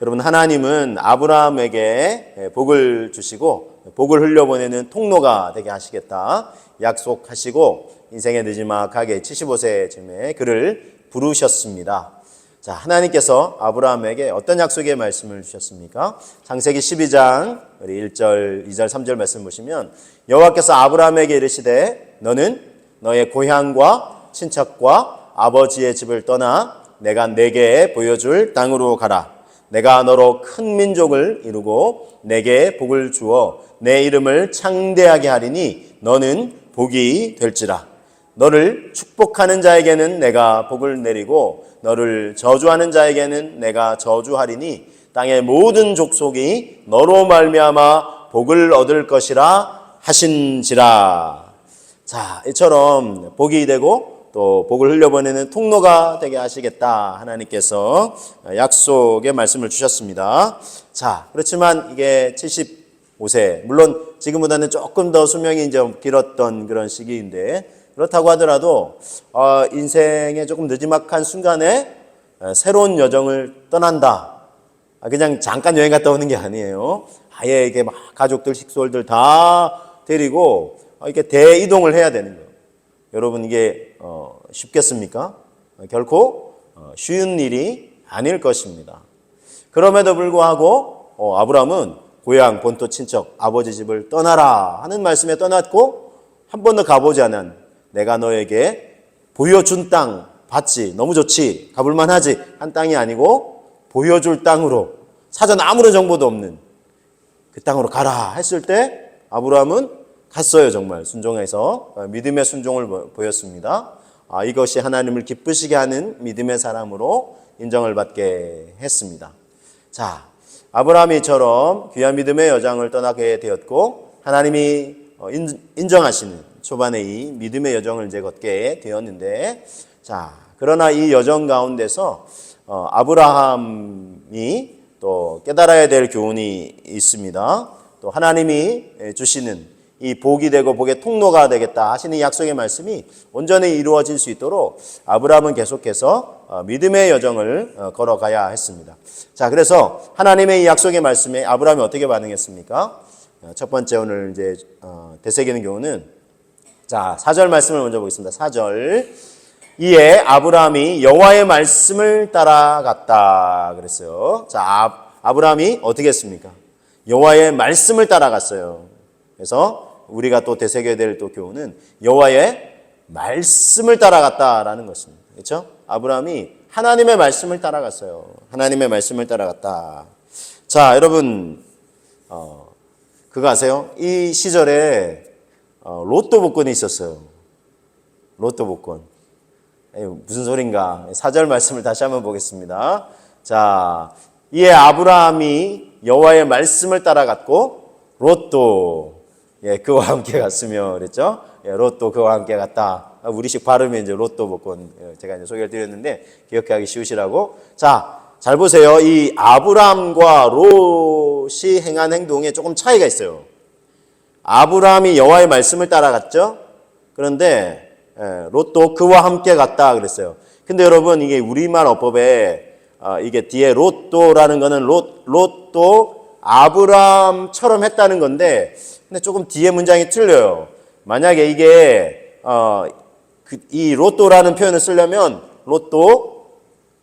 여러분, 하나님은 아브라함에게 복을 주시고 복을 흘려보내는 통로가 되게 하시겠다 약속하시고 인생의 느지막하게 75세쯤에 그를 부르셨습니다. 자, 하나님께서 아브라함에게 어떤 약속의 말씀을 주셨습니까? 창세기 12장 우리 1절, 2절, 3절 말씀 보시면 여호와께서 아브라함에게 이르시되 너는 너의 고향과 친척과 아버지의 집을 떠나 내가 네게 보여줄 땅으로 가라. 내가 너로 큰 민족을 이루고 내게 복을 주어 내 이름을 창대하게 하리니 너는 복이 될지라. 너를 축복하는 자에게는 내가 복을 내리고 너를 저주하는 자에게는 내가 저주하리니 땅의 모든 족속이 너로 말미암아 복을 얻을 것이라 하신지라. 자, 이처럼 복이 되고 또 복을 흘려보내는 통로가 되게 하시겠다 하나님께서 약속의 말씀을 주셨습니다. 자, 그렇지만 이게 75세, 물론 지금보다는 조금 더 수명이 이제 길었던 그런 시기인데 그렇다고 하더라도 인생의 조금 느지막한 순간에 새로운 여정을 떠난다. 그냥 잠깐 여행 갔다 오는 게 아니에요. 아예 이게 막 가족들, 식솔들 다 데리고 이렇게 대이동을 해야 되는 거예요. 여러분, 이게 쉽겠습니까? 결코 쉬운 일이 아닐 것입니다. 그럼에도 불구하고 아브라함은 고향, 본토, 친척, 아버지 집을 떠나라 하는 말씀에 떠났고 한 번도 가보지 않은 내가 너에게 보여준 땅 봤지? 너무 좋지? 가볼만 하지? 한 땅이 아니고 보여줄 땅으로 사전 아무런 정보도 없는 그 땅으로 가라 했을 때 아브라함은 갔어요. 정말 순종해서 믿음의 순종을 보였습니다. 이것이 하나님을 기쁘시게 하는 믿음의 사람으로 인정을 받게 했습니다. 자, 아브라함이 이처럼 귀한 믿음의 여정을 떠나게 되었고 하나님이 인정하시는 초반에 이 믿음의 여정을 이제 걷게 되었는데, 자, 그러나 이 여정 가운데서 아브라함이 또 깨달아야 될 교훈이 있습니다. 또 하나님이 주시는 이 복이 되고 복의 통로가 되겠다 하시는 약속의 말씀이 온전히 이루어질 수 있도록 아브라함은 계속해서 믿음의 여정을 걸어가야 했습니다. 자, 그래서 하나님의 이 약속의 말씀에 아브라함이 어떻게 반응했습니까? 첫 번째 오늘 이제 되새기는 교훈은 자, 4절 말씀을 먼저 보겠습니다. 4절. 이에 아브라함이 여호와의 말씀을 따라갔다 그랬어요. 자, 아브라함이 어떻게 했습니까? 여호와의 말씀을 따라갔어요. 그래서 우리가 또 되새겨야 될 또 교훈은 여호와의 말씀을 따라갔다라는 것입니다. 그렇죠? 아브라함이 하나님의 말씀을 따라갔어요. 하나님의 말씀을 따라갔다. 자, 여러분, 그거 아세요? 이 시절에 로또 복권이 있었어요. 로또 복권. 무슨 소린가? 4절 말씀을 다시 한번 보겠습니다. 자, 이에 아브라함이 여호와의 말씀을 따라갔고 로또 그와 함께 갔으며 그랬죠? 로또 그와 함께 갔다. 우리식 발음이 이제 로또 복권 제가 이제 소개를 드렸는데 기억하기 쉬우시라고. 자, 잘 보세요. 이 아브라함과 롯이 행한 행동에 조금 차이가 있어요. 아브라함이 여호와의 말씀을 따라갔죠. 그런데 롯도 그와 함께 갔다 그랬어요. 근데 여러분, 이게 우리말 어법에 이게 뒤에 롯도라는 거는 롯도 아브라함처럼 했다는 건데, 근데 조금 뒤에 문장이 틀려요. 만약에 이게 이 롯도라는 표현을 쓰려면 롯도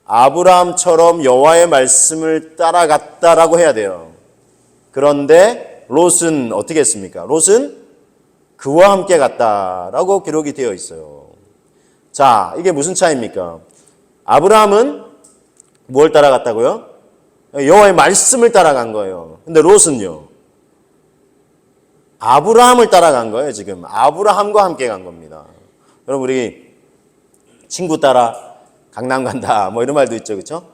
아브라함처럼 여호와의 말씀을 따라갔다라고 해야 돼요. 그런데 롯은 어떻게 했습니까? 롯은 그와 함께 갔다라고 기록이 되어 있어요. 자, 이게 무슨 차이입니까? 아브라함은 뭘 따라갔다고요? 여호와의 말씀을 따라간 거예요. 근데 롯은요? 아브라함을 따라간 거예요. 지금 아브라함과 함께 간 겁니다. 여러분, 우리 친구 따라 강남 간다 뭐 이런 말도 있죠. 그렇죠?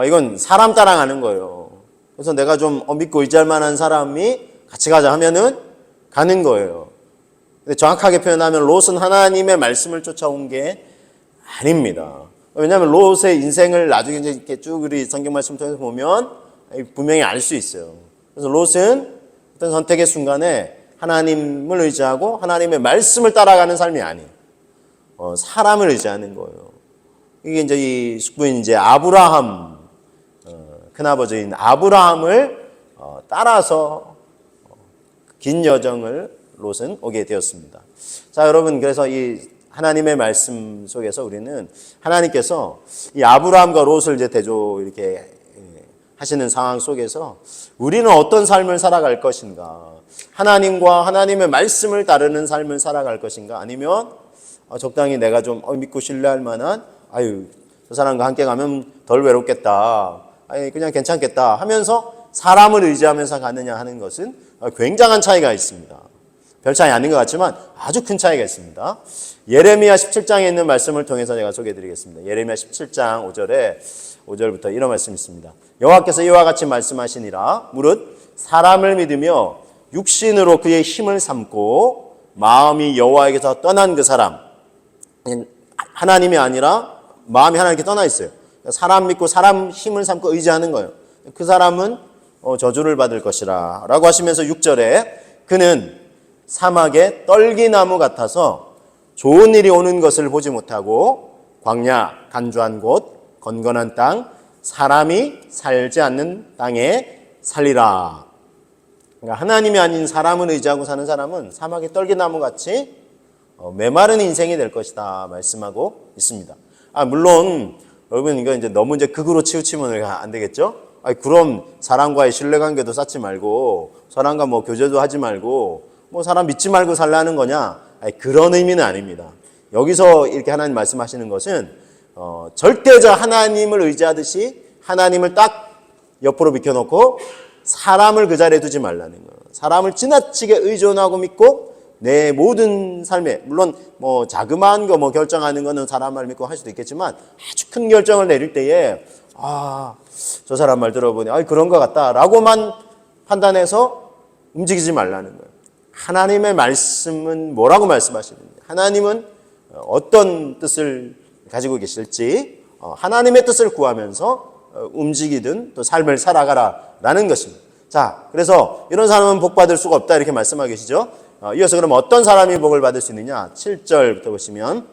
이건 사람 따라가는 거예요. 그래서 내가 좀 믿고 의지할 만한 사람이 같이 가자 하면은 가는 거예요. 근데 정확하게 표현하면 롯은 하나님의 말씀을 쫓아온 게 아닙니다. 왜냐하면 롯의 인생을 나중에 이렇게 쭉 우리 성경 말씀 통해서 보면 분명히 알 수 있어요. 그래서 롯은 어떤 선택의 순간에 하나님을 의지하고 하나님의 말씀을 따라가는 삶이 아니에요. 사람을 의지하는 거예요. 이게 이제 이 숙부인 이제 아브라함 큰아버지인 아브라함을 따라서 긴 여정을 롯은 오게 되었습니다. 자, 여러분, 그래서 이 하나님의 말씀 속에서 우리는 하나님께서 이 아브라함과 롯을 이제 대조 이렇게 하시는 상황 속에서 우리는 어떤 삶을 살아갈 것인가? 하나님과 하나님의 말씀을 따르는 삶을 살아갈 것인가? 아니면 적당히 내가 좀 믿고 신뢰할 만한 저 사람과 함께 가면 덜 외롭겠다. 그냥 괜찮겠다 하면서 사람을 의지하면서 가느냐 하는 것은 굉장한 차이가 있습니다. 별 차이 아닌 것 같지만 아주 큰 차이가 있습니다. 예레미야 17장에 있는 말씀을 통해서 제가 소개해 드리겠습니다. 예레미야 17장 5절부터 이런 말씀이 있습니다. 여호와께서 이와 같이 말씀하시니라. 무릇 사람을 믿으며 육신으로 그의 힘을 삼고 마음이 여호와에게서 떠난 그 사람, 하나님이 아니라 마음이 하나님께 떠나 있어요. 사람 믿고 사람 힘을 삼고 의지하는 거예요. 그 사람은 저주를 받을 것이라 라고 하시면서 6절에 그는 사막의 떨기나무 같아서 좋은 일이 오는 것을 보지 못하고 광야, 간주한 곳, 건건한 땅, 사람이 살지 않는 땅에 살리라. 그러니까 하나님이 아닌 사람을 의지하고 사는 사람은 사막의 떨기나무 같이 메마른 인생이 될 것이다 말씀하고 있습니다. 물론 여러분 이거 이제 너무 이제 극으로 치우치면 안 되겠죠? 그럼 사람과의 신뢰관계도 쌓지 말고 사람과 교제도 하지 말고 사람 믿지 말고 살라는 거냐? 그런 의미는 아닙니다. 여기서 이렇게 하나님 말씀하시는 것은 절대적 하나님을 의지하듯이 하나님을 딱 옆으로 비켜놓고 사람을 그 자리에 두지 말라는 거예요. 사람을 지나치게 의존하고 믿고 내 모든 삶에 물론 자그마한 거 결정하는 거는 사람 말 믿고 할 수도 있겠지만 아주 큰 결정을 내릴 때에 저 사람 말 들어보니 그런 것 같다라고만 판단해서 움직이지 말라는 거예요. 하나님의 말씀은 뭐라고 말씀하시는지, 하나님은 어떤 뜻을 가지고 계실지 하나님의 뜻을 구하면서 움직이든 또 삶을 살아가라라는 것입니다. 자, 그래서 이런 사람은 복 받을 수가 없다 이렇게 말씀하고 계시죠. 이어서 그럼 어떤 사람이 복을 받을 수 있느냐? 7절부터 보시면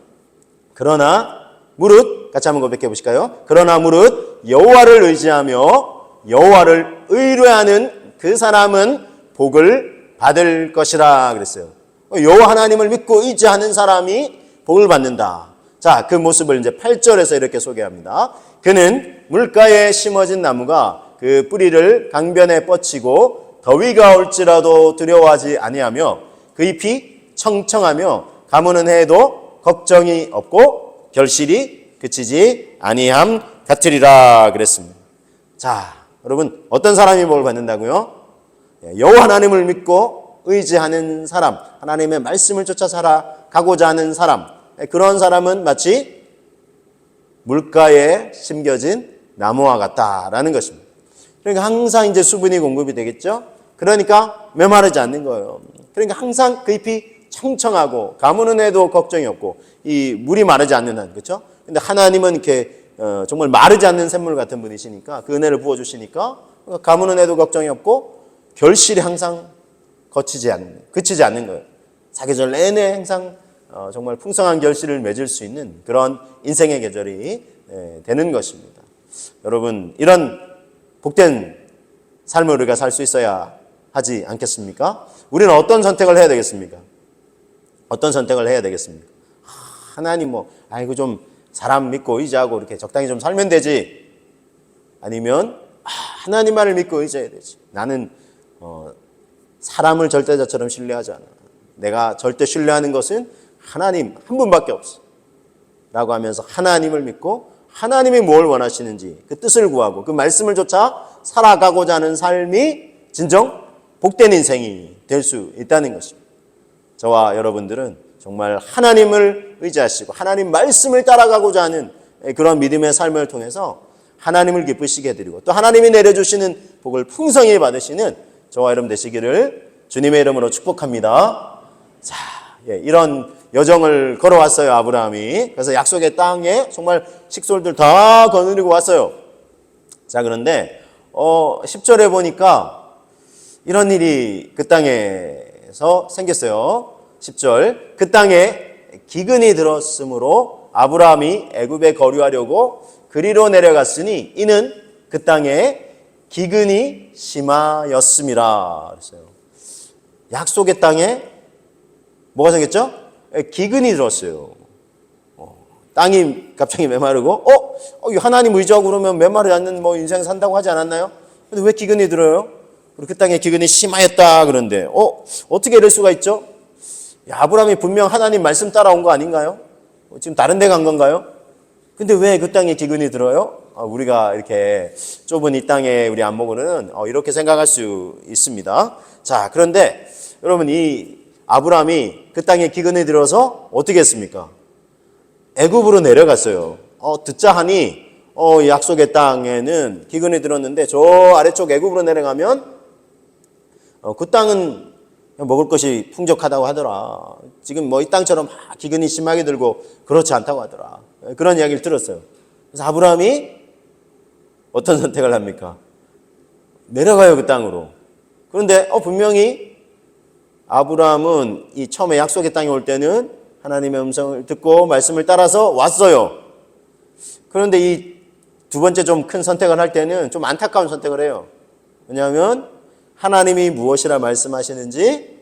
그러나 무릇 같이 한번 고백해 보실까요? 그러나 무릇 여호와를 의지하며 여호와를 의뢰하는 그 사람은 복을 받을 것이라 그랬어요. 여호와 하나님을 믿고 의지하는 사람이 복을 받는다. 자, 그 모습을 이제 8절에서 이렇게 소개합니다. 그는 물가에 심어진 나무가 그 뿌리를 강변에 뻗치고 더위가 올지라도 두려워하지 아니하며 그 잎이 청청하며 가무는 해도 걱정이 없고 결실이 그치지 아니함 같으리라 그랬습니다. 자, 여러분 어떤 사람이 복을 받는다고요? 여호와 하나님을 믿고 의지하는 사람, 하나님의 말씀을 쫓아 살아가고자 하는 사람, 그런 사람은 마치 물가에 심겨진 나무와 같다라는 것입니다. 그러니까 항상 이제 수분이 공급이 되겠죠. 그러니까 메마르지 않는 거예요. 그러니까 항상 그 잎이 청청하고 가무는 해도 걱정이 없고 이 물이 마르지 않는 한, 그렇죠? 근데 하나님은 이렇게 정말 마르지 않는 샘물 같은 분이시니까 그 은혜를 부어 주시니까 가무는 해도 걱정이 없고 결실이 항상 그치지 않는 거예요. 사계절 내내 항상 정말 풍성한 결실을 맺을 수 있는 그런 인생의 계절이 되는 것입니다. 여러분, 이런 복된 삶을 우리가 살 수 있어야 하지 않겠습니까? 우리는 어떤 선택을 해야 되겠습니까? 어떤 선택을 해야 되겠습니까? 하나님 좀 사람 믿고 의지하고 이렇게 적당히 좀 살면 되지. 아니면 하나님 말을 믿고 의지해야 되지. 나는 사람을 절대자처럼 신뢰하지 않아. 내가 절대 신뢰하는 것은 하나님 한 분밖에 없어. 라고 하면서 하나님을 믿고 하나님이 뭘 원하시는지 그 뜻을 구하고 그 말씀을 쫓아 살아가고자 하는 삶이 진정 복된 인생이 될 수 있다는 것입니다. 저와 여러분들은 정말 하나님을 의지하시고 하나님 말씀을 따라가고자 하는 그런 믿음의 삶을 통해서 하나님을 기쁘시게 해드리고 또 하나님이 내려주시는 복을 풍성히 받으시는 저와 여러분 되시기를 주님의 이름으로 축복합니다. 자, 이런 여정을 걸어왔어요, 아브라함이. 그래서 약속의 땅에 정말 식솔들 다 거느리고 왔어요. 자, 그런데 10절에 보니까 이런 일이 그 땅에서 생겼어요. 10절, 그 땅에 기근이 들었으므로 아브라함이 애굽에 거류하려고 그리로 내려갔으니 이는 그 땅에 기근이 심하였음이라 그랬어요. 약속의 땅에 뭐가 생겼죠? 기근이 들었어요. 땅이 갑자기 메마르고, 하나님 의지하고 그러면 메마르지 않는 뭐 인생 산다고 하지 않았나요? 근데 왜 기근이 들어요? 그 땅에 기근이 심하였다 그런데, 어떻게 이럴 수가 있죠? 아브라함이 분명 하나님 말씀 따라온 거 아닌가요? 지금 다른 데 간 건가요? 근데 왜 그 땅에 기근이 들어요? 우리가 이렇게 좁은 이 땅에 우리 안목으로는 이렇게 생각할 수 있습니다. 자, 그런데 여러분, 이 아브라함이 그 땅에 기근이 들어서 어떻게 했습니까? 애굽으로 내려갔어요. 듣자 하니 약속의 땅에는 기근이 들었는데 저 아래쪽 애굽으로 내려가면 그 땅은 먹을 것이 풍족하다고 하더라. 지금 뭐 이 땅처럼 기근이 심하게 들고 그렇지 않다고 하더라. 그런 이야기를 들었어요. 그래서 아브라함이 어떤 선택을 합니까? 내려가요, 그 땅으로. 그런데 분명히 아브라함은 이 처음에 약속의 땅에 올 때는 하나님의 음성을 듣고 말씀을 따라서 왔어요. 그런데 이 두 번째 좀 큰 선택을 할 때는 좀 안타까운 선택을 해요. 왜냐하면 하나님이 무엇이라 말씀하시는지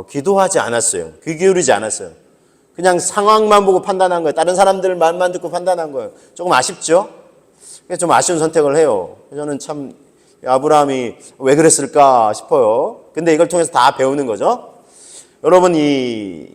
기도하지 않았어요. 귀 기울이지 않았어요. 그냥 상황만 보고 판단한 거예요. 다른 사람들 말만 듣고 판단한 거예요. 조금 아쉽죠? 그래서 좀 아쉬운 선택을 해요. 저는 참 아브라함이 왜 그랬을까 싶어요. 근데 이걸 통해서 다 배우는 거죠. 여러분, 이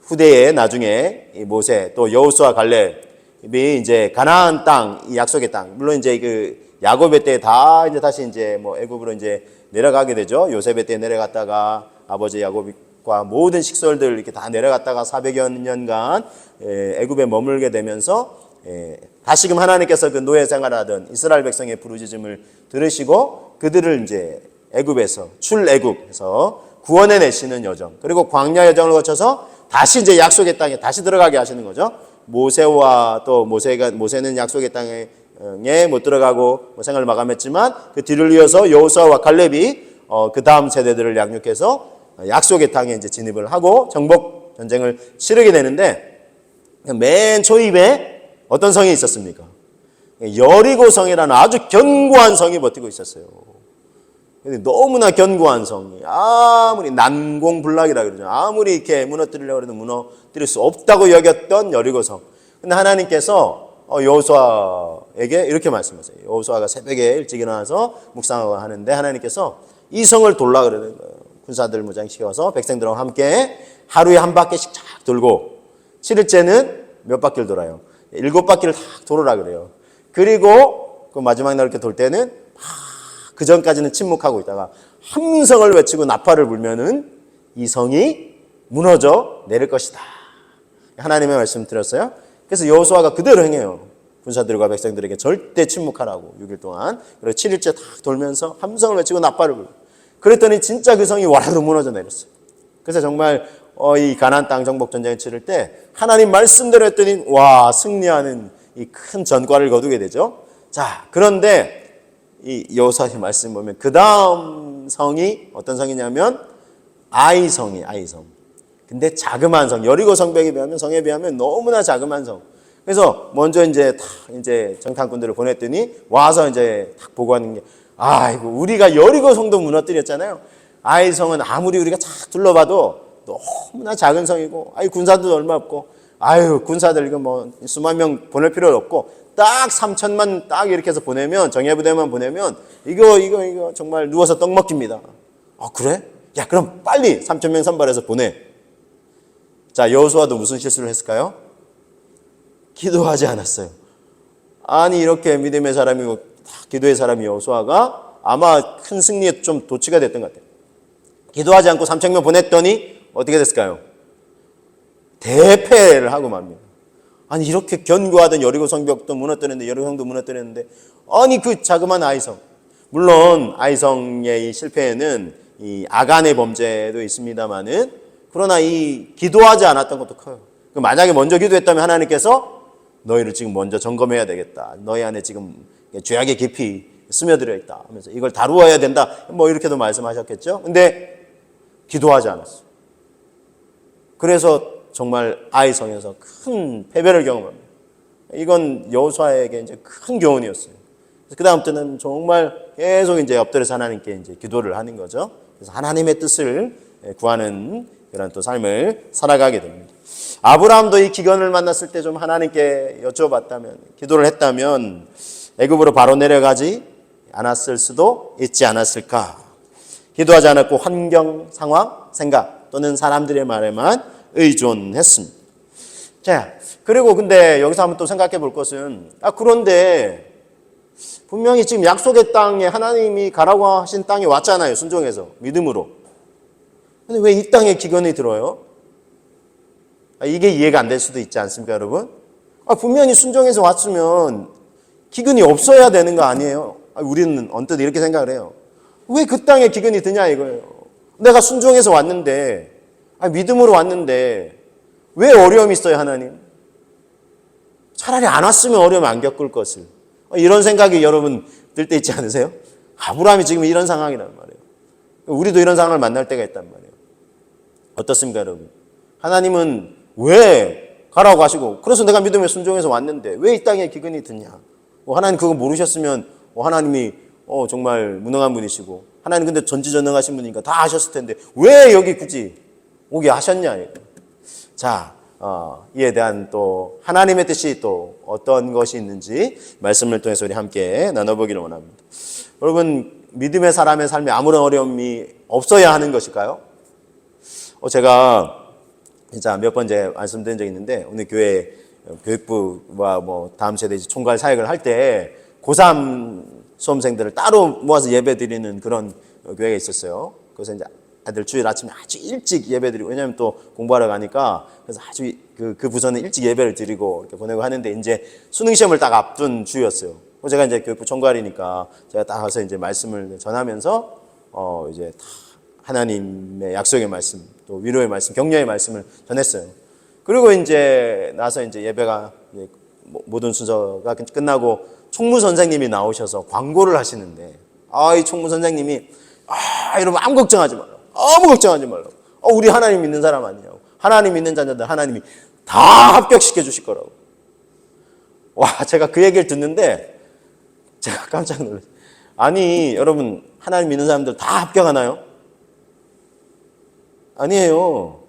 후대에 나중에 이 모세 또 여호수아 갈렙이 이제 가나안 땅, 이 약속의 땅, 물론 이제 그 야곱의 때 다 이제 다시 이제 뭐 애굽으로 이제 내려가게 되죠. 요셉의 때 내려갔다가 아버지 야곱과 모든 식솔들 이렇게 다 내려갔다가 400여 년간 애굽에 머물게 되면서 다시금 하나님께서 그 노예 생활하던 이스라엘 백성의 부르짖음을 들으시고 그들을 이제 애굽에서 출애굽해서 구원해 내시는 여정, 그리고 광야 여정을 거쳐서 다시 이제 약속의 땅에 다시 들어가게 하시는 거죠. 모세와 또 모세는 약속의 땅에 못 들어가고 생을 마감했지만 그 뒤를 이어서 여호수아와 갈렙이 그 다음 세대들을 양육해서 약속의 땅에 이제 진입을 하고 정복 전쟁을 치르게 되는데 맨 초입에 어떤 성이 있었습니까? 여리고 성이라는 아주 견고한 성이 버티고 있었어요. 너무나 견고한 성이 아무리 난공불락이라 그러죠. 아무리 이렇게 무너뜨리려고 해도 무너뜨릴 수 없다고 여겼던 여리고성. 근데 하나님께서 여호수아에게 이렇게 말씀하세요. 여호수아가 새벽에 일찍 일어나서 묵상하고 하는데 하나님께서 이 성을 돌라 그러는 거예요. 군사들 무장시켜서 백성들과 함께 하루에 한 바퀴씩 쫙 돌고 7일째는 몇 바퀴를 돌아요? 7바퀴를 다 돌으라 그래요. 그리고 그 마지막 날 이렇게 돌 때는 그 전까지는 침묵하고 있다가 함성을 외치고 나팔을 불면은 이 성이 무너져 내릴 것이다. 하나님의 말씀 드렸어요. 그래서 여호수아가 그대로 행해요. 군사들과 백성들에게 절대 침묵하라고 6일 동안. 그리고 7일째 다 돌면서 함성을 외치고 나팔을 불고. 그랬더니 진짜 그 성이 와라로 무너져 내렸어요. 그래서 정말 이 가나안 땅 정복 전쟁을 치를 때 하나님 말씀대로 했더니 승리하는 이 큰 전과를 거두게 되죠. 자, 그런데 이 여호수아의 말씀 보면 그 다음 성이 어떤 성이냐면 아이성이 아이성. 근데 자그마한 성, 여리고 성벽에 비하면 성에 비하면 너무나 자그마한 성. 그래서 먼저 이제 정탐꾼들을 보냈더니 와서 이제 딱 보고하는 게 아이고 우리가 여리고 성도 무너뜨렸잖아요. 아이성은 아무리 우리가 쫙 둘러봐도 너무나 작은 성이고 군사도 얼마 없고 군사들 이거 뭐 수만 명 보낼 필요 없고 딱 3천만 딱 이렇게 해서 보내면 정예부대만 보내면 이거 정말 누워서 떡 먹깁니다. 그래? 야 그럼 빨리 3,000명 선발해서 보내. 자, 여호수아도 무슨 실수를 했을까요? 기도하지 않았어요. 아니 이렇게 믿음의 사람이고 기도의 사람이 여호수아가 아마 큰 승리에 좀 도취가 됐던 것 같아요. 기도하지 않고 3,000명 보냈더니 어떻게 됐을까요? 대패를 하고 맙니다. 아니 이렇게 견고하던 여리고 성벽도 무너뜨렸는데 여리고 성도 무너뜨렸는데 아니 그 자그마한 아이성. 물론 아이성의 이 실패에는 이 아간의 범죄도 있습니다만은 그러나 이 기도하지 않았던 것도 커요. 만약에 먼저 기도했다면 하나님께서 너희를 지금 먼저 점검해야 되겠다. 너희 안에 지금 죄악의 깊이 스며들어 있다 하면서 이걸 다루어야 된다. 뭐 이렇게도 말씀하셨겠죠. 근데 기도하지 않았어요. 그래서 정말 아이성에서 큰 패배를 경험합니다. 이건 여호수아에게 이제 큰 교훈이었어요. 그 다음부터는 정말 계속 이제 엎드려서 하나님께 이제 기도를 하는 거죠. 그래서 하나님의 뜻을 구하는 그런 또 삶을 살아가게 됩니다. 아브라함도 이 기근을 만났을 때 좀 하나님께 여쭤봤다면, 기도를 했다면 애굽으로 바로 내려가지 않았을 수도 있지 않았을까. 기도하지 않았고 환경, 상황, 생각 또는 사람들의 말에만 의존했습니다. 자, 그리고 근데 여기서 한번 또 생각해 볼 것은, 그런데 분명히 지금 약속의 땅에 하나님이 가라고 하신 땅에 왔잖아요. 순종해서, 믿음으로. 근데 왜 이 땅에 기근이 들어요? 이게 이해가 안 될 수도 있지 않습니까, 여러분? 분명히 순종해서 왔으면 기근이 없어야 되는 거 아니에요? 우리는 언뜻 이렇게 생각을 해요. 왜 그 땅에 기근이 드냐 이거예요. 내가 순종해서 왔는데, 믿음으로 왔는데 왜 어려움이 있어요, 하나님? 차라리 안 왔으면 어려움 안 겪을 것을. 이런 생각이 여러분 들 때 있지 않으세요? 아브라함이 지금 이런 상황이란 말이에요. 우리도 이런 상황을 만날 때가 있단 말이에요. 어떻습니까, 여러분? 하나님은 왜 가라고 하시고, 그래서 내가 믿음에 순종해서 왔는데 왜 이 땅에 기근이 드냐? 하나님 그거 모르셨으면 하나님이 정말 무능한 분이시고, 하나님 근데 전지전능하신 분이니까 다 아셨을 텐데 왜 여기 굳이 오게 하셨냐? 자, 이에 대한 또 하나님의 뜻이 또 어떤 것이 있는지 말씀을 통해서 우리 함께 나눠보기를 원합니다. 여러분, 믿음의 사람의 삶에 아무런 어려움이 없어야 하는 것일까요? 제가 진짜 몇 번째 말씀드린 적이 있는데, 오늘 교회 교육부와 다음 세대 총괄 사역을 할 때 고3 수험생들을 따로 모아서 예배 드리는 그런 교회가 있었어요. 그래서 이제 아들 주일 아침에 아주 일찍 예배 드리고, 왜냐하면 또 공부하러 가니까, 그래서 아주 그 부서는 일찍 예배를 드리고 이렇게 보내고 하는데, 이제 수능 시험을 딱 앞둔 주였어요. 제가 이제 교육부 총괄이니까 제가 딱 가서 이제 말씀을 전하면서 이제 다 하나님의 약속의 말씀, 또 위로의 말씀, 격려의 말씀을 전했어요. 그리고 이제 나서 이제 예배가 모든 순서가 끝나고 총무 선생님이 나오셔서 광고를 하시는데, 이 총무 선생님이 여러분 아무 걱정하지 말라고, 아무 걱정하지 말라고. 우리 하나님 믿는 사람 아니냐고. 하나님 믿는 자녀들 하나님이 다 합격시켜 주실 거라고. 와, 제가 그 얘기를 듣는데 제가 깜짝 놀랐어요. 아니, 여러분, 하나님 믿는 사람들 다 합격하나요? 아니에요.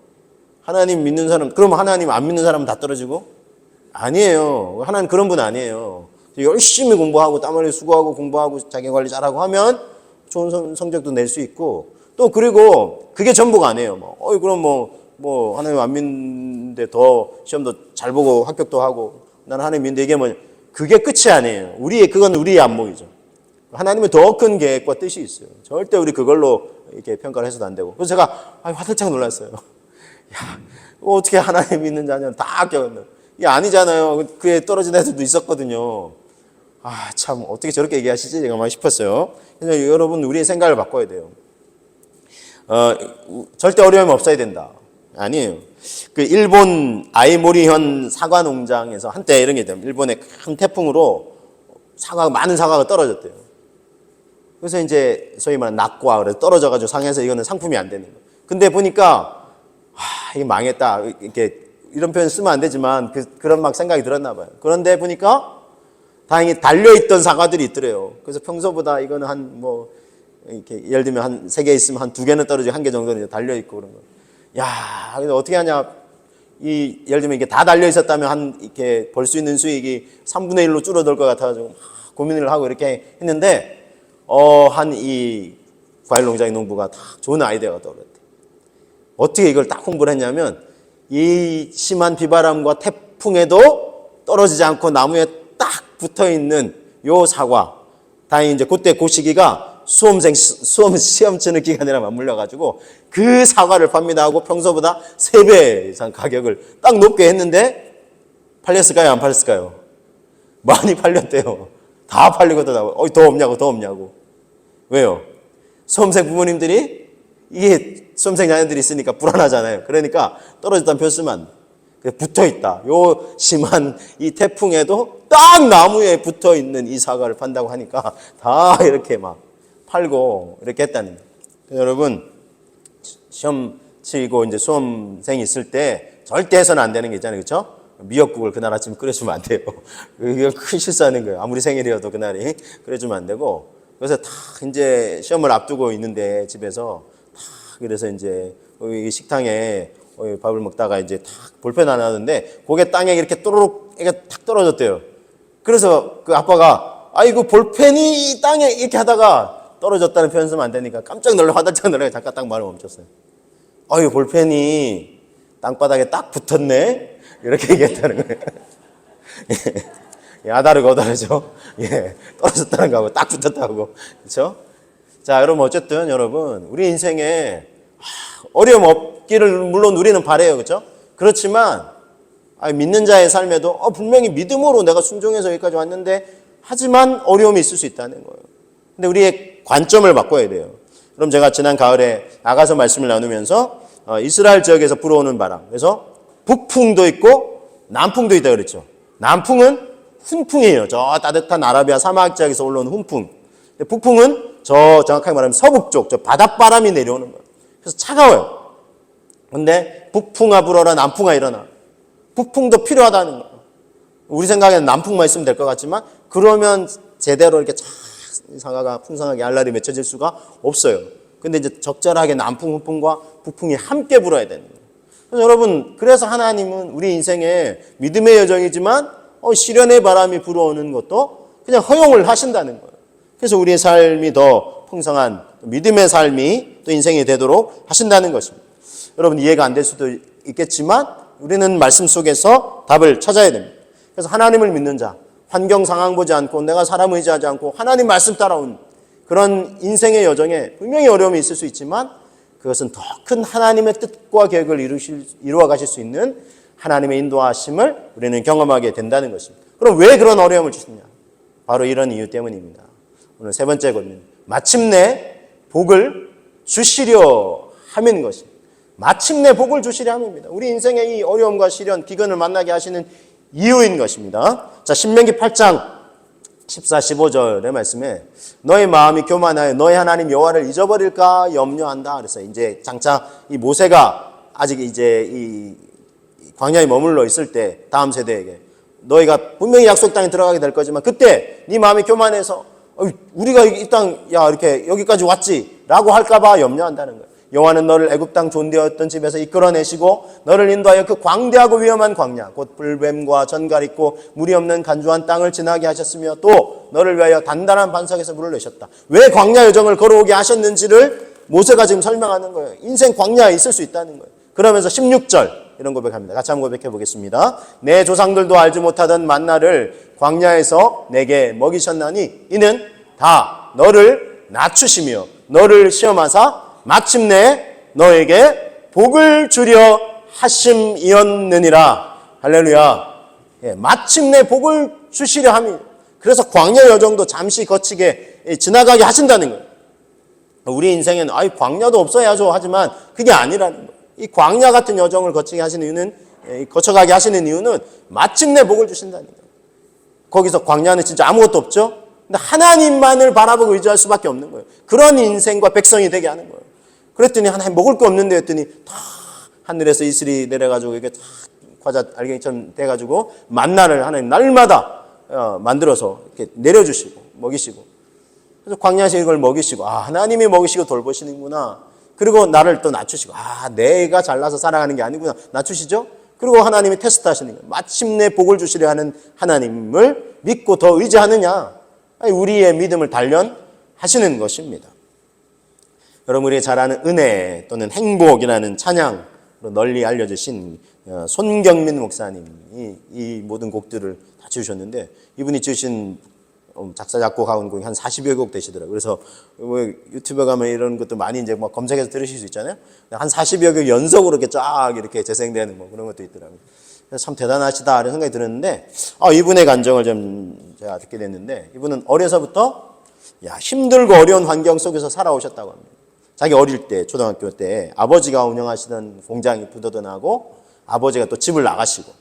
하나님 믿는 사람, 그럼 하나님 안 믿는 사람은 다 떨어지고? 아니에요. 하나님 그런 분 아니에요. 열심히 공부하고 땀 흘리고 수고하고 공부하고 자기관리 잘하고 하면 좋은 성적도 낼 수 있고, 또 그리고 그게 전부가 아니에요. 그럼 하나님 안 믿는데 더 시험도 잘 보고 합격도 하고 나는 하나님 믿는데, 이게 그게 끝이 아니에요. 그건 우리의 안목이죠. 하나님의 더 큰 계획과 뜻이 있어요. 절대 우리 그걸로 이렇게 평가를 해서도 안 되고. 그래서 제가 화들짝 놀랐어요. 야, 어떻게 하나님 믿는 자녀는 다 합격한다. 이게 아니잖아요. 그에 떨어진 애들도 있었거든요. 참 어떻게 저렇게 얘기하시지? 제가 막 싶었어요. 그래서 여러분, 우리의 생각을 바꿔야 돼요. 절대 어려움이 없어야 된다. 아니에요. 그 일본 아이모리현 사과 농장에서 한때 이런 게 있대요. 일본의 큰 태풍으로 많은 사과가 떨어졌대요. 그래서 이제 소위 말하는 낙과, 그래서 떨어져가지고 상해서 이거는 상품이 안 되는 거예요. 근데 보니까 이게 망했다. 이렇게 이런 표현 쓰면 안 되지만 그런 막 생각이 들었나 봐요. 그런데 보니까 다행히 달려있던 사과들이 있더래요. 그래서 평소보다 이거는 이렇게 예를 들면 한 3개 있으면 한 2개는 떨어지고 1개 정도는 달려있고 그런 거예요. 야, 근데 어떻게 하냐. 예를 들면 이게 다 달려있었다면 이렇게 벌 수 있는 수익이 3분의 1로 줄어들 것 같아가지고 고민을 하고 이렇게 했는데, 이 과일 농장의 농부가 딱 좋은 아이디어가 떠올랐대. 어떻게 이걸 딱 홍보를 했냐면, 이 심한 비바람과 태풍에도 떨어지지 않고 나무에 딱 붙어 있는 요 사과. 다행히 이제 그때 그 시기가 수험 시험 치는 기간이랑 맞물려가지고 그 사과를 판매하고 평소보다 3배 이상 가격을 딱 높게 했는데, 팔렸을까요? 안 팔렸을까요? 많이 팔렸대요. 다 팔리고 더 없냐고. 왜요? 수험생 부모님들이, 이게 수험생 자녀들이 있으니까 불안하잖아요. 그러니까 떨어졌다는 표 쓰면 붙어 있다. 요 심한 이 태풍에도 딱 나무에 붙어 있는 이 사과를 판다고 하니까 다 이렇게 막 팔고 이렇게 했다는 거예요. 여러분, 시험 치고 이제 수험생이 있을 때 절대 해서는 안 되는 게 있잖아요. 그렇죠? 미역국을 그날 아침에 끓여주면 안 돼요. 이건 큰 실수하는 거예요. 아무리 생일이어도 그날이 끓여주면 안 되고. 그래서 다 이제 시험을 앞두고 있는데 집에서 다 그래서 이제 식당에 밥을 먹다가 이제 탁 볼펜 하나 하는데 그게 땅에 이렇게 또르륵 이게 탁 떨어졌대요. 그래서 그 아빠가 아이고 볼펜이 땅에 이렇게 하다가 떨어졌다는 표현 쓰면 안 되니까 깜짝 놀라 화들짝 놀라 잠깐 딱 말을 멈췄어요. 아유 볼펜이 땅바닥에 딱 붙었네 이렇게 얘기했다는 거예요. 아다르고 어다르죠. 예, 떨어졌다는 거하고 딱 붙었다고 그렇죠? 자, 여러분 어쨌든 여러분 우리 인생에 어려움 없기를 물론 우리는 바라요, 그렇죠? 그렇지만 믿는 자의 삶에도 분명히 믿음으로 내가 순종해서 여기까지 왔는데 하지만 어려움이 있을 수 있다는 거예요. 근데 우리의 관점을 바꿔야 돼요. 그럼 제가 지난 가을에 아가서 말씀을 나누면서 이스라엘 지역에서 불어오는 바람, 그래서 북풍도 있고 남풍도 있다 그랬죠. 남풍은 훈풍이에요. 저 따뜻한 아라비아 사막 지역에서 올라오는 훈풍. 북풍은 저 정확하게 말하면 서북쪽 저 바닷바람이 내려오는 거예요. 그래서 차가워요. 근데 북풍아 불어라 남풍아 일어나. 북풍도 필요하다는 거예요. 우리 생각에는 남풍만 있으면 될 것 같지만 그러면 제대로 이렇게 상하가 풍성하게 알랄이 맺혀질 수가 없어요. 근데 이제 적절하게 남풍, 훈풍과 북풍이 함께 불어야 되는 거예요. 그래서 여러분, 그래서 하나님은 우리 인생에 믿음의 여정이지만 시련의 바람이 불어오는 것도 그냥 허용을 하신다는 거예요. 그래서 우리의 삶이 더 풍성한 믿음의 삶이 또 인생이 되도록 하신다는 것입니다. 여러분 이해가 안 될 수도 있겠지만 우리는 말씀 속에서 답을 찾아야 됩니다. 그래서 하나님을 믿는 자, 환경 상황 보지 않고 내가 사람 의지하지 않고 하나님 말씀 따라온 그런 인생의 여정에 분명히 어려움이 있을 수 있지만 그것은 더 큰 하나님의 뜻과 계획을 이루어 가실 수 있는 하나님의 인도하심을 우리는 경험하게 된다는 것입니다. 그럼 왜 그런 어려움을 주시냐? 바로 이런 이유 때문입니다. 오늘 세 번째 거는 마침내 복을 주시려 함인 것입니다. 마침내 복을 주시려 함입니다. 우리 인생의 이 어려움과 시련, 기근을 만나게 하시는 이유인 것입니다. 자, 신명기 8장 14, 15절의 말씀에 너의 마음이 교만하여 너의 하나님 여호와를 잊어버릴까 염려한다. 그래서 이제 장차 이 모세가 아직 이제 이 광야에 머물러 있을 때 다음 세대에게 너희가 분명히 약속 땅에 들어가게 될 거지만 그때 네 마음이 교만해서 우리가 이 땅 이렇게 여기까지 왔지라고 할까봐 염려한다는 거예요. 여호와는 너를 애굽 땅 존대하였던 집에서 이끌어내시고 너를 인도하여 그 광대하고 위험한 광야 곧 불뱀과 전갈 있고 물이 없는 간주한 땅을 지나게 하셨으며 또 너를 위하여 단단한 반석에서 물을 내셨다. 왜 광야 여정을 걸어오게 하셨는지를 모세가 지금 설명하는 거예요. 인생 광야에 있을 수 있다는 거예요. 그러면서 16절 이런 고백합니다. 같이 한번 고백해 보겠습니다. 내 조상들도 알지 못하던 만나를 광야에서 내게 먹이셨나니 이는 다 너를 낮추시며 너를 시험하사 마침내 너에게 복을 주려 하심이었느니라. 할렐루야. 예, 마침내 복을 주시려 함이. 그래서 광야 여정도 잠시 거치게 지나가게 하신다는 거예요. 우리 인생에는 광야도 없어야죠 하지만 그게 아니라는 거예요. 이 광야 같은 여정을 거치게 하시는 이유는 거쳐가게 하시는 이유는 마침내 복을 주신다는 거예요. 거기서 광야는 진짜 아무것도 없죠. 근데 하나님만을 바라보고 의지할 수밖에 없는 거예요. 그런 인생과 백성이 되게 하는 거예요. 그랬더니 하나님 먹을 거 없는데 했더니 다 하늘에서 이슬이 내려가지고 이게 다 과자 알갱이처럼 돼가지고 만나를 하나님 날마다 만들어서 이렇게 내려주시고 먹이시고 그래서 광야에서 이걸 먹이시고 하나님이 먹이시고 돌보시는구나. 그리고 나를 또 낮추시고 내가 잘나서 살아가는 게 아니구나 낮추시죠. 그리고 하나님이 테스트 하시는 거예요. 마침내 복을 주시려 하는 하나님을 믿고 더 의지하느냐. 우리의 믿음을 단련하시는 것입니다. 여러분 우리가 잘 아는 은혜 또는 행복이라는 찬양으로 널리 알려주신 손경민 목사님이 이 모든 곡들을 다 지으셨는데 이분이 지으신 작사 작곡한 곡이 한 40여 곡 되시더라고요. 그래서 유튜브에 가면 이런 것도 많이 이제 검색해서 들으실 수 있잖아요. 한 40여 곡 연속으로 이렇게 쫙 이렇게 재생되는 그런 것도 있더라고요. 그래서 참 대단하시다 이런 생각이 들었는데 이분의 간정을 좀 제가 듣게 됐는데 이분은 어려서부터 힘들고 어려운 환경 속에서 살아오셨다고 합니다. 자기 어릴 때 초등학교 때 아버지가 운영하시던 공장이 부도전하고 아버지가 또 집을 나가시고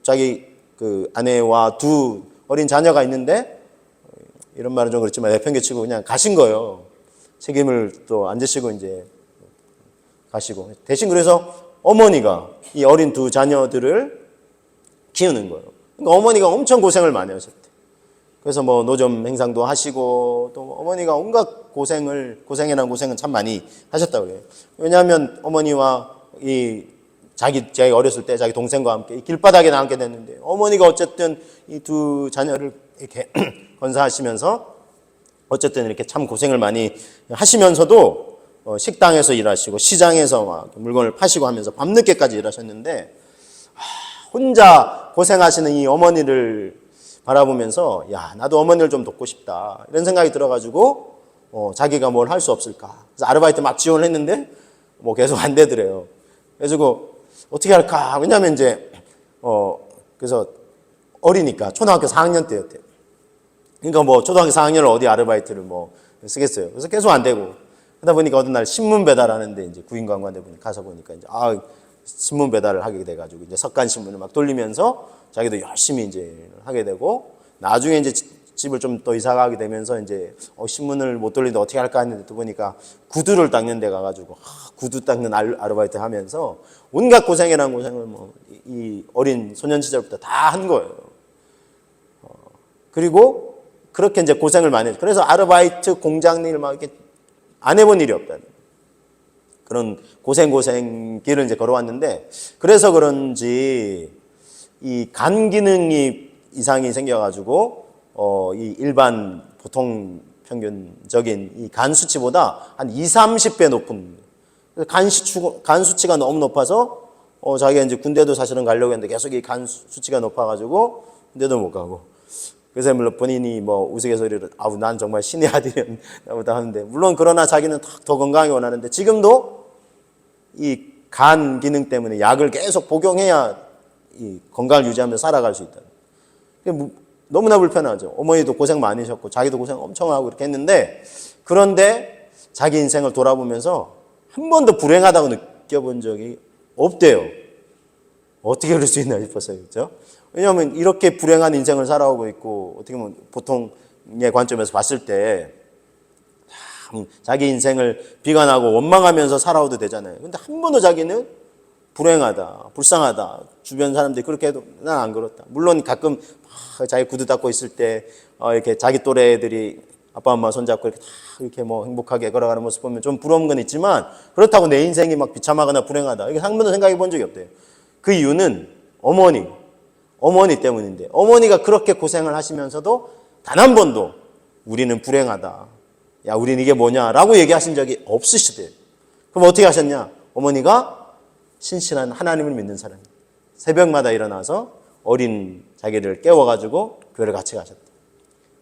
자기 그 아내와 두 어린 자녀가 있는데 이런 말은 좀 그렇지만 내팽개치고 그냥 가신 거예요. 책임을 또 안 지시고 이제 가시고 대신 그래서 어머니가 이 어린 두 자녀들을 키우는 거예요. 그러니까 어머니가 엄청 고생을 많이 하셨대. 그래서 뭐 노점 행상도 하시고 또 어머니가 온갖 고생이라는 고생은 참 많이 하셨다고 그래요. 왜냐하면 어머니와 자기 어렸을 때 자기 동생과 함께 이 길바닥에 나앉게 됐는데 어머니가 어쨌든 이 두 자녀를 이렇게 건사하시면서 어쨌든 이렇게 참 고생을 많이 하시면서도 식당에서 일하시고 시장에서 막 물건을 파시고 하면서 밤늦게까지 일하셨는데 혼자 고생하시는 이 어머니를 바라보면서 야, 나도 어머니를 좀 돕고 싶다 이런 생각이 들어가지고 자기가 뭘 할 수 없을까. 그래서 아르바이트 막 지원을 했는데 뭐 계속 안 되더래요. 그래가지고 어떻게 할까. 왜냐하면 이제 그래서 어리니까 초등학교 4학년 때였대요. 그러니까 뭐 초등학교 4학년을 어디 아르바이트를 뭐 쓰겠어요. 그래서 계속 안 되고 그러다 보니까 어느 날 신문 배달하는데 이제 구인관관대 분이 가서 보니까 이제 신문 배달을 하게 돼가지고 이제 석간 신문을 막 돌리면서 자기도 열심히 이제 하게 되고 나중에 이제 집을 좀 더 이사 가게 되면서 이제 신문을 못 돌리는데 어떻게 할까 했는데 또 보니까 구두를 닦는 데 가가지고 구두 닦는 아르바이트 하면서 온갖 고생이라는 고생을 뭐 이 어린 소년 시절부터 다 한 거예요. 그리고 그렇게 이제 고생을 많이 했죠. 그래서 아르바이트 공장 일을 막 이렇게 안 해본 일이 없다는 그런 고생 길을 이제 걸어왔는데 그래서 그런지 이 간 기능이 이상이 생겨가지고 이 일반 보통 평균적인 이 간 수치보다 한 20-30배 높은 간 수치가 너무 높아서 자기가 이제 군대도 사실은 가려고 했는데 계속 이 간 수치가 높아가지고 군대도 못 가고 그래서 물론 본인이 뭐 우스갯소리로 난 정말 신의 아들이었나 하는데 물론 그러나 자기는 더 건강하게 원하는데 지금도 이 간 기능 때문에 약을 계속 복용해야 이 건강을 유지하면서 살아갈 수 있다. 너무나 불편하죠. 어머니도 고생 많으셨고 자기도 고생 엄청 하고 이렇게 했는데 그런데 자기 인생을 돌아보면서 한 번도 불행하다고 느껴본 적이 없대요. 어떻게 그럴 수 있나 싶었어요. 그렇죠? 왜냐하면 이렇게 불행한 인생을 살아오고 있고 어떻게 보면 보통의 관점에서 봤을 때 자기 인생을 비관하고 원망하면서 살아오도 되잖아요. 근데 한 번도 자기는 불행하다, 불쌍하다. 주변 사람들이 그렇게 해도 난 안 그렇다. 물론 가끔 자기 구두 닦고 있을 때 이렇게 자기 또래 애들이 아빠 엄마 손잡고 이렇게 다 이렇게 뭐 행복하게 걸어가는 모습 보면 좀 부러운 건 있지만 그렇다고 내 인생이 막 비참하거나 불행하다. 이게 한 번도 생각해 본 적이 없대요. 그 이유는 어머니 때문인데 어머니가 그렇게 고생을 하시면서도 단 한 번도 우리는 불행하다. 야, 우린 이게 뭐냐라고 얘기하신 적이 없으시대요. 그럼 어떻게 하셨냐? 어머니가 신실한 하나님을 믿는 사람. 새벽마다 일어나서 어린 자기를 깨워가지고 교회를 같이 가셨다.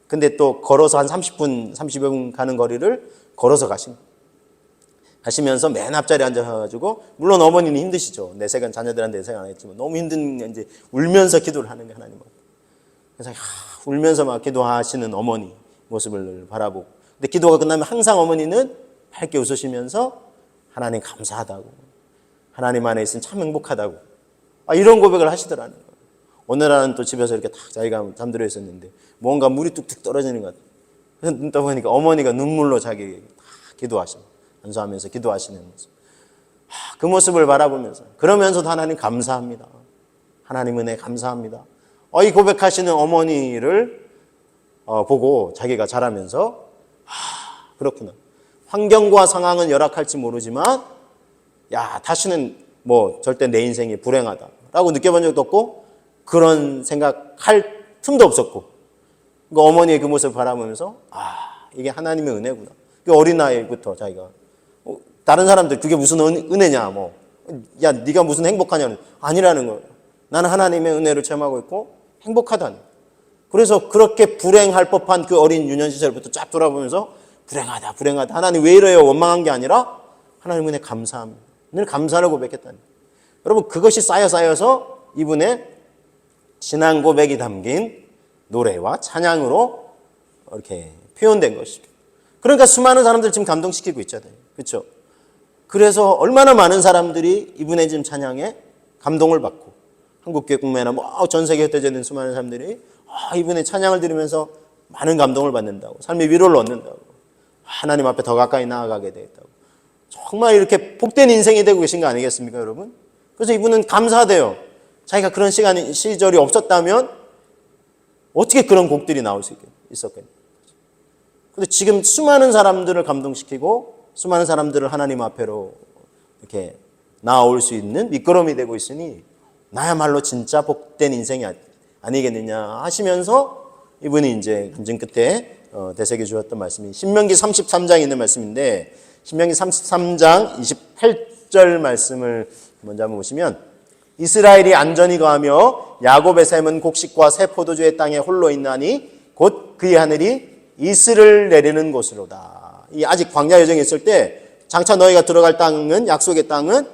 근데 또 걸어서 한 30분, 30여 분 가는 거리를 걸어서 가시면서 맨 앞자리에 앉아가지고 물론 어머니는 힘드시죠. 내세간 자녀들한테 내세가 안 했지만 너무 힘든 이제 울면서 기도를 하는 게 하나님 앞에. 그래서 울면서 막 기도하시는 어머니 모습을 바라보고 근데 기도가 끝나면 항상 어머니는 밝게 웃으시면서 하나님 감사하다고 하나님 안에 있으면 참 행복하다고 이런 고백을 하시더라는 거예요. 오늘은 또 집에서 이렇게 딱 자기가 잠들어 있었는데 뭔가 물이 뚝뚝 떨어지는 것 같아요. 그래서 눈 떠보니까 어머니가 눈물로 자기 안수하면서 기도하시는 모습. 그 모습을 바라보면서 그러면서도 하나님 감사합니다. 하나님 은혜 감사합니다. 이 고백하시는 어머니를 보고 자기가 자라면서 그렇구나. 환경과 상황은 열악할지 모르지만 다시는 뭐 절대 내 인생이 불행하다라고 느껴본 적도 없고 그런 생각할 틈도 없었고 그 어머니의 그 모습을 바라보면서 이게 하나님의 은혜구나. 그 어린아이부터 자기가 다른 사람들 그게 무슨 은혜냐 야 네가 무슨 행복하냐는 아니라는 거예요. 나는 하나님의 은혜를 체험하고 있고 행복하다는. 그래서 그렇게 불행할 법한 그 어린 유년 시절부터 쫙 돌아보면서 불행하다 하나님 왜 이래요 원망한 게 아니라 하나님 은혜 감사합니다. 늘 감사를 고백했다는. 여러분 그것이 쌓여서 이분의 신앙 고백이 담긴 노래와 찬양으로 이렇게 표현된 것이죠. 그러니까 수많은 사람들 지금 감동시키고 있잖아요. 그렇죠? 그래서 얼마나 많은 사람들이 이분의 지금 찬양에 감동을 받고 한국교회 국내나 전 세계에 흩어져 있는 수많은 사람들이 이분의 찬양을 들으면서 많은 감동을 받는다고 삶의 위로를 얻는다고 하나님 앞에 더 가까이 나아가게 되겠다고 정말 이렇게 복된 인생이 되고 계신 거 아니겠습니까 여러분? 그래서 이분은 감사하대요. 자기가 그런 시절이 없었다면 어떻게 그런 곡들이 나올 수 있었겠냐. 근데 지금 수많은 사람들을 감동시키고 수많은 사람들을 하나님 앞에로 이렇게 나올 수 있는 밑거름이 되고 있으니 나야말로 진짜 복된 인생이 아니겠느냐 하시면서 이분이 이제 간증 끝에 되새겨 주었던 말씀이 신명기 33장에 있는 말씀인데, 신명기 33장 28절 말씀을 먼저 한번 보시면, 이스라엘이 안전히 거하며 야곱의 샘은 곡식과 새 포도주의 땅에 홀로 있나니 곧 그의 하늘이 이슬을 내리는 곳으로다. 이 아직 광야 여정에 있을 때 장차 너희가 들어갈 땅은, 약속의 땅은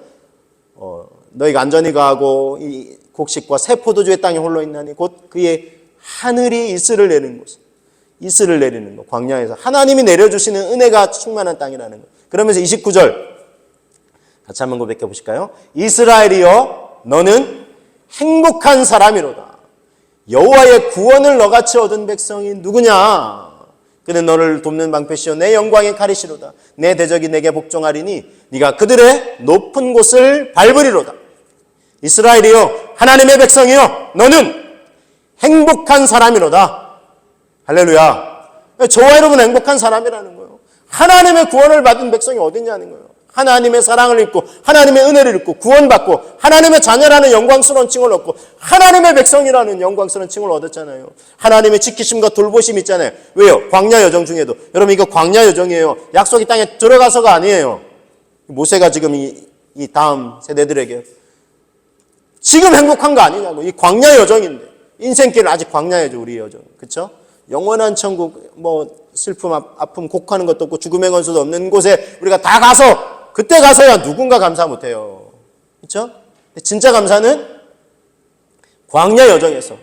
너희가 안전히 거하고 이 곡식과 새 포도주의 땅에 홀로 있나니 곧 그의 하늘이 이슬을 내리는 곳. 이슬을 내리는 것. 광야에서 하나님이 내려주시는 은혜가 충만한 땅이라는 것. 그러면서 29절 같이 한번 고백해 보실까요? 이스라엘이여 너는 행복한 사람이로다. 여호와의 구원을 너같이 얻은 백성이 누구냐? 그는 너를 돕는 방패시요 내 영광의 가리시로다. 내 대적이 내게 복종하리니 네가 그들의 높은 곳을 밟으리로다. 이스라엘이여 하나님의 백성이여 너는 행복한 사람이로다. 할렐루야. 저와 여러분 행복한 사람이라는 거예요. 하나님의 구원을 받은 백성이 어딨냐는 거예요. 하나님의 사랑을 입고 하나님의 은혜를 입고 구원받고 하나님의 자녀라는 영광스러운 칭을 얻고 하나님의 백성이라는 영광스러운 칭을 얻었잖아요. 하나님의 지키심과 돌보심이 있잖아요. 왜요? 광야 여정 중에도. 여러분 이거 광야 여정이에요. 약속의 땅에 들어가서가 아니에요. 모세가 지금 이 다음 세대들에게 지금 행복한 거 아니냐고. 이 광야 여정인데 인생길 아직 광야여죠. 우리 여정. 그렇죠? 영원한 천국, 슬픔, 아픔, 곡하는 것도 없고 죽음의 권수도 없는 곳에 우리가 다 가서 그때 가서야 누군가 감사 못해요. 그렇죠? 진짜 감사는 광야 여정에서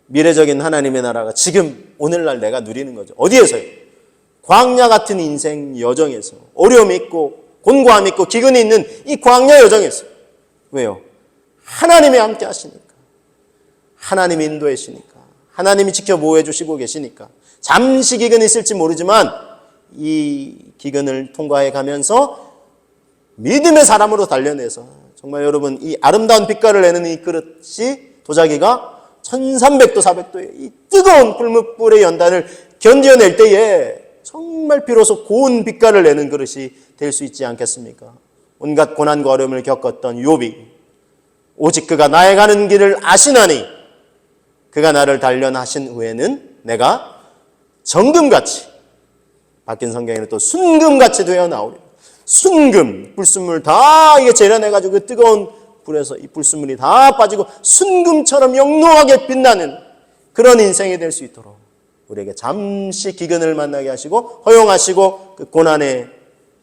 미래적인 하나님의 나라가 지금 오늘날 내가 누리는 거죠. 어디에서요? 광야 같은 인생 여정에서 어려움이 있고 곤고함이 있고 기근이 있는 이 광야 여정에서. 왜요? 하나님이 함께 하시니까. 하나님이 인도해 주시니까. 하나님이 지켜 보호해 주시고 계시니까. 잠시 기근이 있을지 모르지만 이 기근을 통과해 가면서 믿음의 사람으로 단련해서 정말 여러분 이 아름다운 빛깔을 내는 이 그릇이 도자기가 1300도 400도의 이 뜨거운 불뭇불의 연단을 견뎌낼 때에 정말 비로소 고운 빛깔을 내는 그릇이 될 수 있지 않겠습니까? 온갖 고난과 어려움을 겪었던 욥이 오직 그가 나의 가는 길을 아시나니 그가 나를 단련하신 후에는 내가 정금같이, 바뀐 성경에는 또 순금같이 되어 나오리라. 순금, 불순물 다 이게 재련해가지고 그 뜨거운 불에서 이 불순물이 다 빠지고 순금처럼 영롱하게 빛나는 그런 인생이 될 수 있도록 우리에게 잠시 기근을 만나게 하시고 허용하시고 그 고난의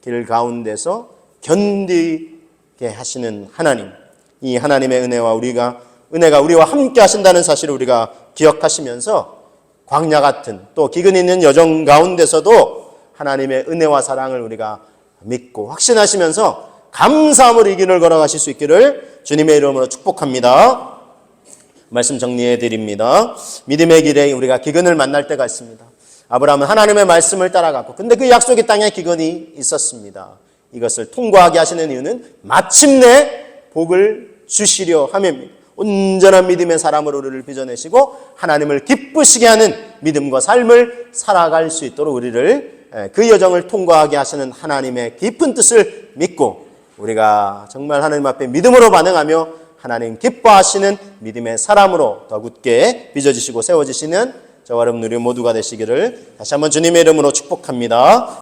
길 가운데서 견디게 하시는 하나님, 이 하나님의 은혜가 우리와 함께 하신다는 사실을 우리가 기억하시면서 광야 같은 또 기근 있는 여정 가운데서도 하나님의 은혜와 사랑을 우리가 믿고 확신하시면서 감사함으로 이 길을 걸어가실 수 있기를 주님의 이름으로 축복합니다. 말씀 정리해 드립니다. 믿음의 길에 우리가 기근을 만날 때가 있습니다. 아브라함은 하나님의 말씀을 따라갔고 근데 그 약속의 땅에 기근이 있었습니다. 이것을 통과하게 하시는 이유는 마침내 복을 주시려 함입니다. 온전한 믿음의 사람으로 우리를 빚어내시고 하나님을 기쁘시게 하는 믿음과 삶을 살아갈 수 있도록 우리를 그 여정을 통과하게 하시는 하나님의 깊은 뜻을 믿고 우리가 정말 하나님 앞에 믿음으로 반응하며 하나님 기뻐하시는 믿음의 사람으로 더 굳게 빚어지시고 세워지시는 저와 여러분 우리 모두가 되시기를 다시 한번 주님의 이름으로 축복합니다.